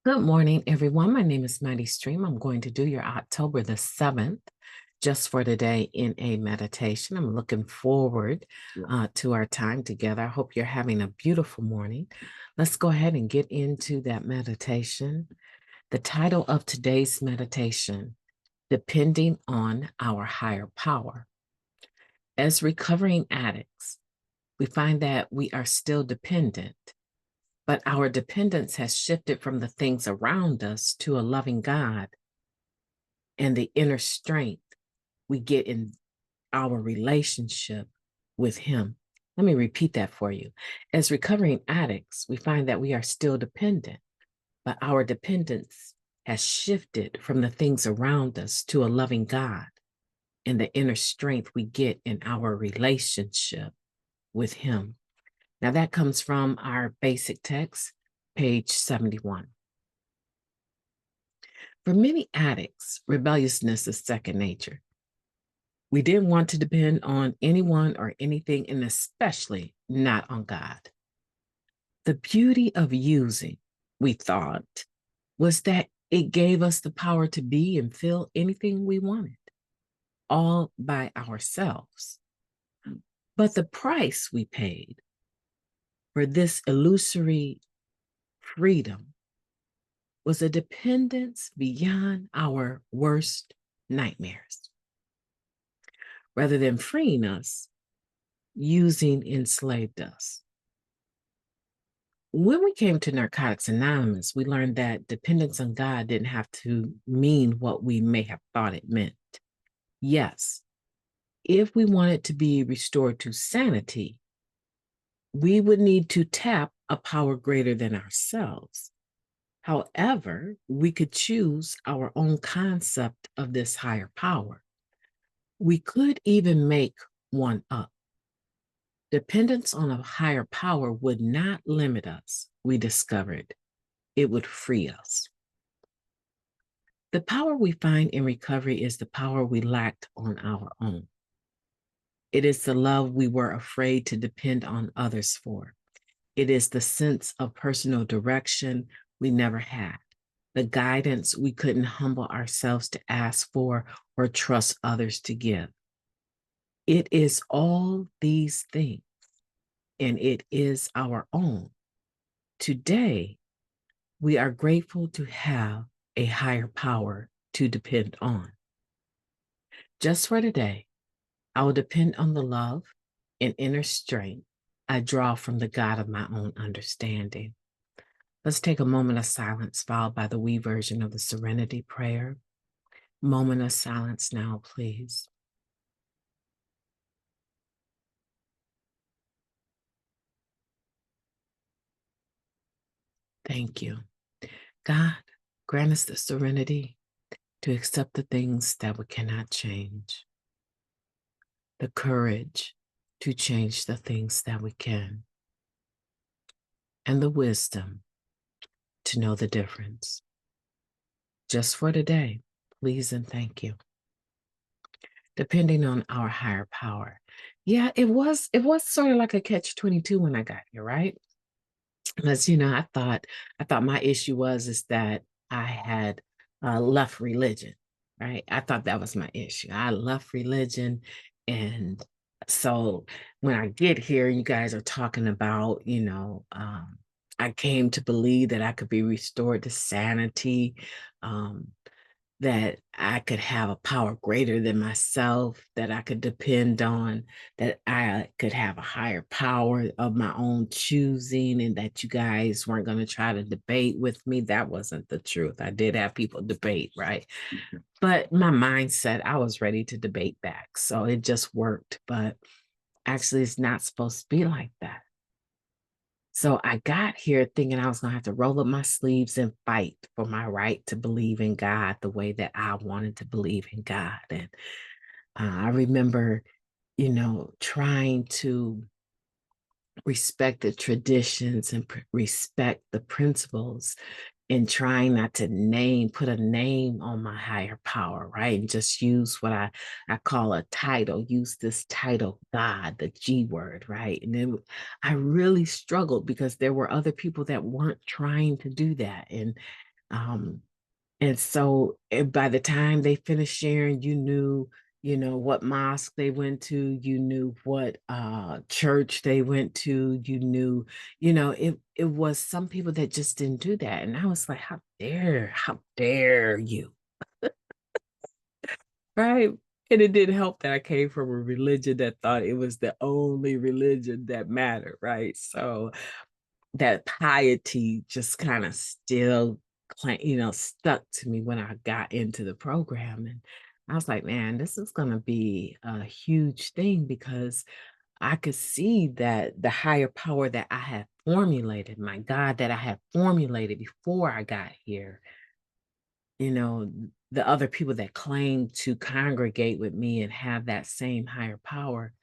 Good morning, everyone. My name is Mighty Stream. I'm going to do your October the 7th just for today in a meditation. I'm looking forward to our time together. I hope you're having a beautiful morning. Let's go ahead and get into that meditation. The title of today's meditation, Depending on Our Higher Power. As recovering addicts, we find that we are still dependent. But our dependence has shifted from the things around us to a loving God and the inner strength we get in our relationship with Him. Let me repeat that for you. As recovering addicts, we find that we are still dependent, but our dependence has shifted from the things around us to a loving God and the inner strength we get in our relationship with Him. Now, that comes from our basic text, page 71. For many addicts, rebelliousness is second nature. We didn't want to depend on anyone or anything, and especially not on God. The beauty of using, we thought, was that it gave us the power to be and feel anything we wanted, all by ourselves. But the price we paid for this illusory freedom was a dependence beyond our worst nightmares. Rather than freeing us, using enslaved us. When we came to Narcotics Anonymous, we learned that dependence on God didn't have to mean what we may have thought it meant. Yes, if we wanted to be restored to sanity, we would need to tap a power greater than ourselves. However, we could choose our own concept of this higher power. We could even make one up. Dependence on a higher power would not limit us, we discovered. It would free us. The power we find in recovery is the power we lacked on our own. It is the love we were afraid to depend on others for. It is the sense of personal direction we never had, the guidance we couldn't humble ourselves to ask for or trust others to give. It is all these things, and it is our own. Today, we are grateful to have a higher power to depend on. Just for today, I will depend on the love and inner strength I draw from the God of my own understanding. Let's take a moment of silence, followed by the we version of the Serenity Prayer. Moment of silence now, please. Thank you. God, grant us the serenity to accept the things that we cannot change, the courage to change the things that we can, and the wisdom to know the difference. Just for today, please and thank you. Depending on our higher power. Yeah, it was sort of like a catch-22 when I got here, right? Because I thought my issue is that I had left religion, right? I thought that was my issue. I left religion, and so when I get here, you guys are talking about, I came to believe that I could be restored to sanity, that I could have a power greater than myself, that I could depend on, that I could have a higher power of my own choosing, and that you guys weren't going to try to debate with me. That wasn't the truth. I did have people debate, right? But my mindset, I was ready to debate back. So it just worked. But actually, it's not supposed to be like that. So I got here thinking I was going to have to roll up my sleeves and fight for my right to believe in God the way that I wanted to believe in God. And I remember, trying to respect the traditions and respect the principles, and trying not to put a name on my higher power, right? And just use what I call a title, use this title, God, the G word, right? And then I really struggled because there were other people that weren't trying to do that. And And so by the time they finished sharing, you knew, what mosque they went to, you knew what church they went to, you knew, it was some people that just didn't do that. And I was like, how dare you? Right. And it didn't help that I came from a religion that thought it was the only religion that mattered, right? So that piety just kind of still stuck to me when I got into the program. And I was like, man, this is going to be a huge thing, because I could see that the higher power that I had formulated, my God that I had formulated before I got here, the other people that claimed to congregate with me and have that same higher power,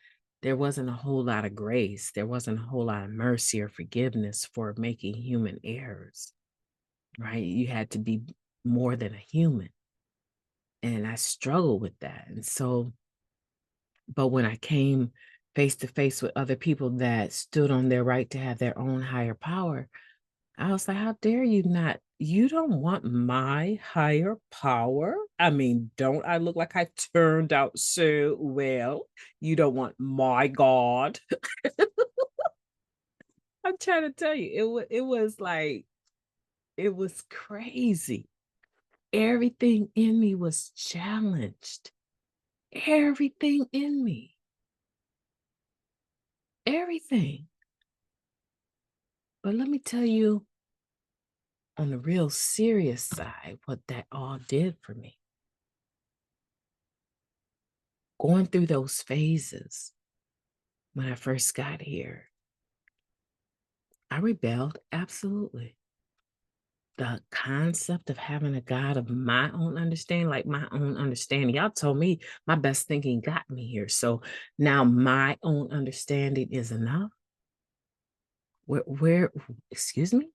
there wasn't a whole lot of grace. There wasn't a whole lot of mercy or forgiveness for making human errors, right? You had to be more than a human. And I struggled with that. And so, but when I came face to face with other people that stood on their right to have their own higher power, I was like, how dare you not? You don't want my higher power? I mean, don't I look like I turned out so well? You don't want my God? I'm trying to tell you, it was like, it was crazy. Everything in me was challenged. Everything in me. Everything. But let me tell you, on the real serious side, what that all did for me. Going through those phases when I first got here, I rebelled, absolutely. The concept of having a God of my own understanding, like my own understanding, y'all told me my best thinking got me here. So now my own understanding is enough. Where, excuse me?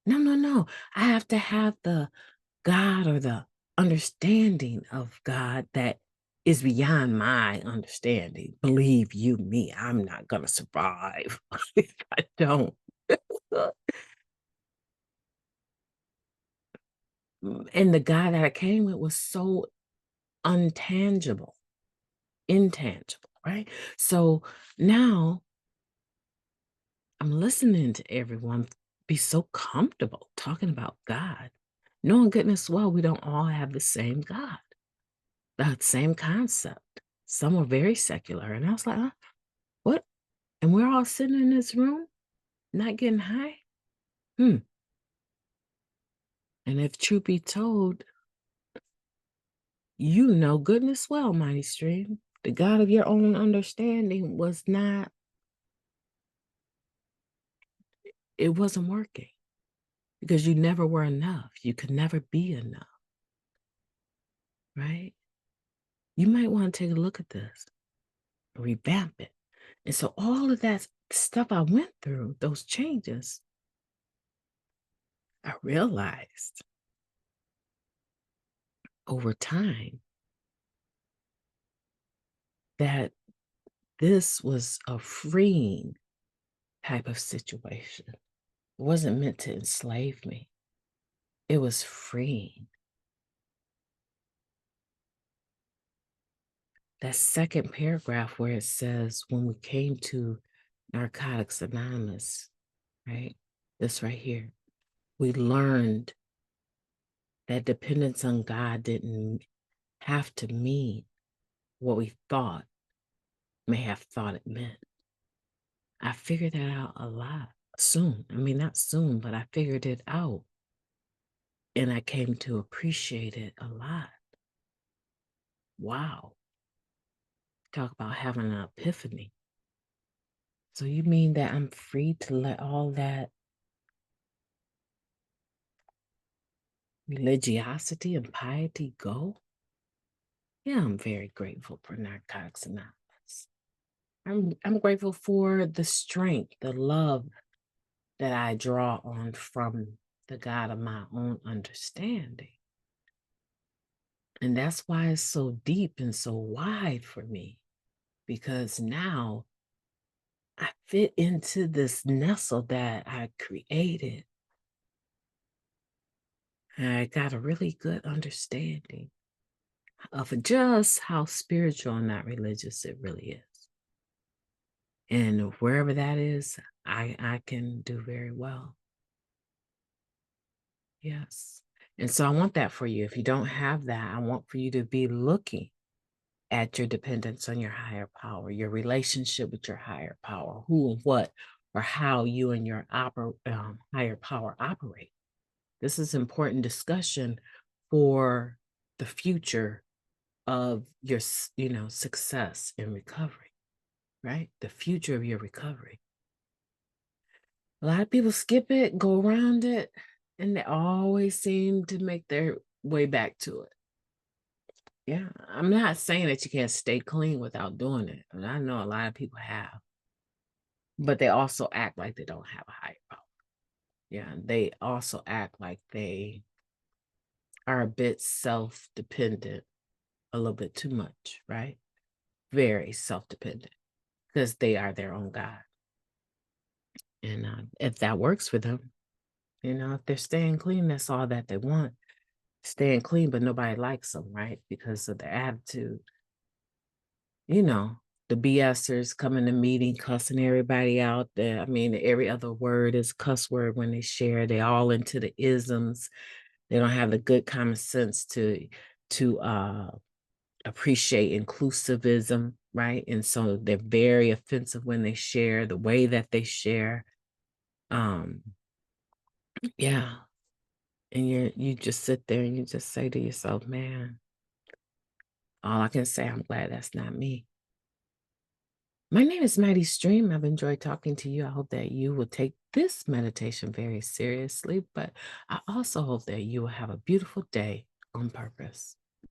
No, no, no. I have to have the God or the understanding of God that is beyond my understanding. Believe you me, I'm not going to survive if I don't. And the God that I came with was so untangible, intangible, right? So now I'm listening to everyone be so comfortable talking about God, knowing goodness well we don't all have the same God, the same concept. Some are very secular. And I was like, what? And we're all sitting in this room, not getting high? And if truth be told, you know goodness well, Mighty Stream, the God of your own understanding was not, it wasn't working, because you never were enough. You could never be enough, right? You might want to take a look at this, revamp it. And so all of that stuff I went through, those changes, I realized over time that this was a freeing type of situation. It wasn't meant to enslave me. It was freeing. That second paragraph where it says, when we came to Narcotics Anonymous, right? This right here. We learned that dependence on God didn't have to mean what we thought may have thought it meant. I figured that out a lot soon. I mean, not soon, but I figured it out. And I came to appreciate it a lot. Wow. Talk about having an epiphany. So you mean that I'm free to let all that religiosity and piety go? Yeah, I'm very grateful for Narcotics Anonymous. I'm grateful for the strength, the love that I draw on from the God of my own understanding. And that's why it's so deep and so wide for me, because now I fit into this nestle that I created I got a really good understanding of just how spiritual and not religious it really is. And wherever that is, I can do very well. Yes. And so I want that for you. If you don't have that, I want for you to be looking at your dependence on your higher power, your relationship with your higher power, who and what or how you and your higher power operate. This is important discussion for the future of your, success in recovery, right? The future of your recovery. A lot of people skip it, go around it, and they always seem to make their way back to it. Yeah, I'm not saying that you can't stay clean without doing it. And I know a lot of people have, but they also act like they don't have a higher power. Yeah, they also act like they are a bit self-dependent, a little bit too much, right? Very self-dependent because they are their own God. And if that works for them, if they're staying clean, that's all that they want. Staying clean, but nobody likes them, right? Because of their attitude. The BSers coming to meeting, cussing everybody out there. I mean, every other word is cuss word when they share. They all into the isms. They don't have the good common sense to appreciate inclusivism, right? And so they're very offensive when they share, the way that they share. Yeah. And you just sit there and you just say to yourself, man, all I can say, I'm glad that's not me. My name is Mighty Stream. I've enjoyed talking to you. I hope that you will take this meditation very seriously, but I also hope that you will have a beautiful day on purpose.